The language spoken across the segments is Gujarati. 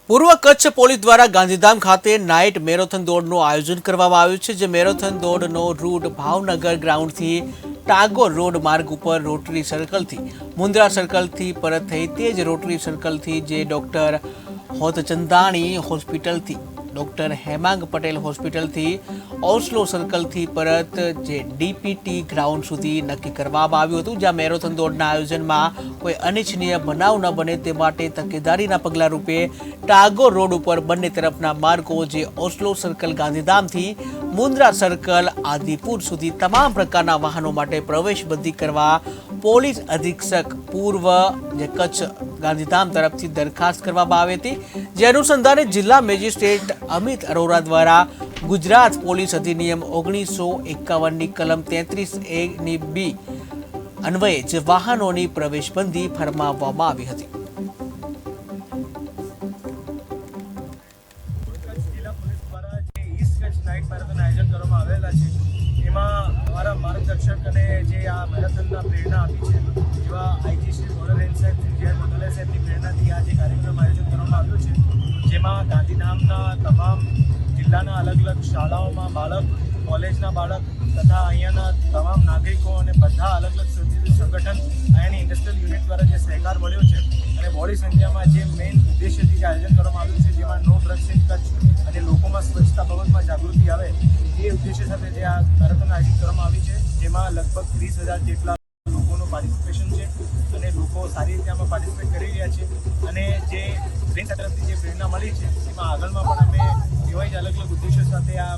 પૂર્વ કચ્છ પોલીસ દ્વારા ગાંધીધામ ખાતે નાઇટ મેરેથોન દોડનું આયોજન કરવામાં આવ્યું છે। જે મેરેથોન દોડનો રૂટ ભાવનગર ગ્રાઉન્ડથી ટાગોર રોડ માર્ગ ઉપર રોટરી સર્કલથી મુન્દ્રા સર્કલથી પરત થઈ તે જ રોટરી સર્કલથી જે ડૉક્ટર હોતચંદાણી હોસ્પિટલથી ડૉક્ટર હેમાંગ પટેલ હોસ્પિટલથી ઓસ્લો સર્કલથી પરત જે ડીપીટી ગ્રાઉન્ડ સુધી નક્કી કરવામાં આવ્યું હતું। જ્યાં મેરેથોન દોડના આયોજનમાં કોઈ અનિચ્છનીય બનાવ ન બને તે માટે તકેદારીના પગલા રૂપે ટાગોર રોડ ઉપર બંને તરફના માર્ગો જે ઓસ્લો સર્કલ ગાંધીધામથી મુન્દ્રા સર્કલ આદિપુર સુધી તમામ પ્રકારના વાહનો માટે પ્રવેશબંધી કરવા પોલીસ અધિક્ષક પૂર્વ જે કચ્છ ગાંધીધામ તરફથી દરખાસ્ત કરવામાં આવી હતી। જે અનુસંધાને જિલ્લા મેજિસ્ટ્રેટ અમિત અરોરા દ્વારા ગુજરાત પોલીસ અધિનિયમ 1951ની કલમ 33A(b) અન્વયે જે વાહનોની પ્રવેશબંધી ફરમાવવામાં આવી હતી। નાઇટ મેરેથોન આયોજન કરવામાં આવેલા છે એમાં અમારા માર્ગદર્શક અને જે આ મેરેથોનના પ્રેરણા આપી છે એવા આઈજી શ્રી બોર્ડર રેન્જ સાહેબ શ્રી જય મોદલે સાહેબની પ્રેરણાથી આ જે કાર્યક્રમ આયોજન કરવામાં આવ્યો છે જેમાં ગાંધીધામના તમામ જિલ્લાના અલગ અલગ શાળાઓમાં બાળક કોલેજના બાળક તથા અહીંયાના તમામ નાગરિકો અને બધા અલગ અલગ સંગઠન અહીંયાની ઇન્ડસ્ટ્રીયલ યુનિટ દ્વારા જે સહકાર મળ્યો છે અને બહોળી સંખ્યામાં જે મેઇન ઉદ્દેશ્યથી જે આયોજન કરવામાં આવ્યું છે જેમાં નો ડ્રગ્સ ઇન કચ્છ અને લોકોમાં સ્વચ્છતા બાબતમાં જાગૃતિ આવે એ ઉદ્દેશ્ય સાથે જે આ મેરેથોન આયોજિત કરવામાં આવી છે જેમાં લગભગ 30,000 જેટલા લોકોનું પાર્ટિસિપેશન છે અને લોકો સારી રીતે આમાં પાર્ટિસિપેટ કરી રહ્યા છે અને જે રેન્જ તરફથી જે પ્રેરણા મળી છે એમાં આગળમાં પણ અમે એવા જ અલગ અલગ ઉદ્દેશ્યો સાથે આ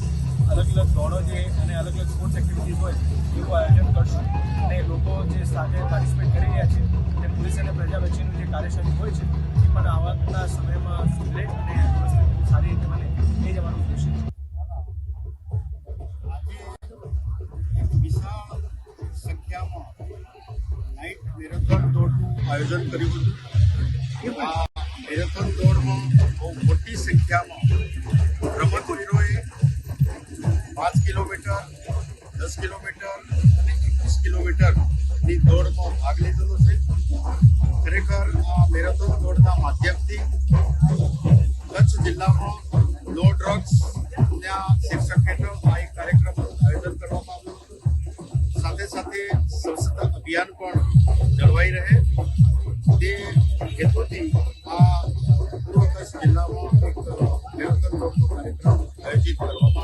અલગ અલગ દોડો જે અને અલગ અલગ સ્પોર્ટ્સ એક્ટિવિટીઝ હોય એવું આયોજન કરશું અને લોકો જે સાથે પાર્ટિસિપેટ કરી રહ્યા છે અને પોલીસ અને પ્રજા વચ્ચેનું જે કાર્યશૈલી હોય છે એ પણ આવવાના સમયમાં સુધરે અને સારી રીતે બને એ જ અમારું ઉદ્દેશ્ય છે। આજે વિશાળ સંખ્યામાં નાઇટ મેરેથોન દોડનું આયોજન કર્યું હતું। આ મેરેથોન દોડમાં બહુ મોટી સંખ્યામાં રમતવીરોએ 5 કિલોમીટર 10 કિલોમીટર અને 21 કિલોમીટરની દોડમાં ભાગ લીધેલો છે। ખરેખર આ મેરેથોન દોડના માધ્યમથી કચ્છ જિલ્લામાં નો ડ્રગ્સના શીર્ષક હેઠળ આ એક કાર્યક્રમનું આયોજન કરવામાં આવ્યું હતું। સાથે સાથે સ્વચ્છતા અભિયાન પણ જળવાઈ રહે તે હેતુથી આ પૂર્વ કચ્છ જિલ્લામાં એક મેરેથોન દોડનો કાર્યક્રમ આયોજિત કરવામાં